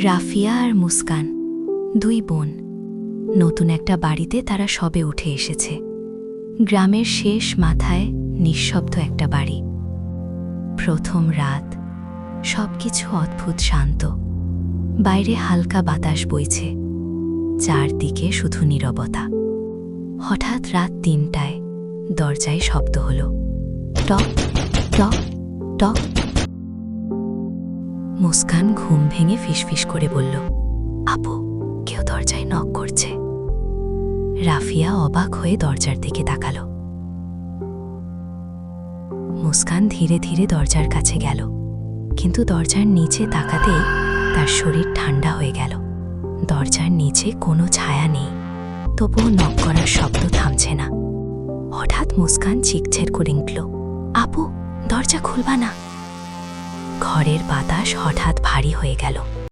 রাফিয়া আর মুস্কান, দুই বোন। নতুন একটা বাড়িতে তারা সবে উঠে এসেছে। গ্রামের শেষ মাথায় নিঃশব্দ একটা বাড়ি। প্রথম রাত, সবকিছু অদ্ভুত শান্ত। বাইরে হালকা বাতাস বইছে, চারদিকে শুধু নীরবতা। হঠাৎ রাত ৩টায় দরজায় শব্দ হলো, টক টক টক। মুস্কান ঘুম ভেঙে ফিসফিস করে বলল, আপু, কেউ দরজায় নক করছে। রাফিয়া অবাক হয়ে দরজার দিকে তাকালো। মুস্কান ধীরে ধীরে দরজার কাছে গেল, কিন্তু দরজার নিচে তাকাতেই তার শরীর ঠান্ডা হয়ে গেল। দরজার নিচে কোনো ছায়া নেই, তবুও নক করার শব্দ থামছে না। হঠাৎ মুস্কান চিকঝের করে উঠল, আপু, দরজা খুলবা না? ঘরের বাতাস হঠাৎ ভারী হয়ে গেল।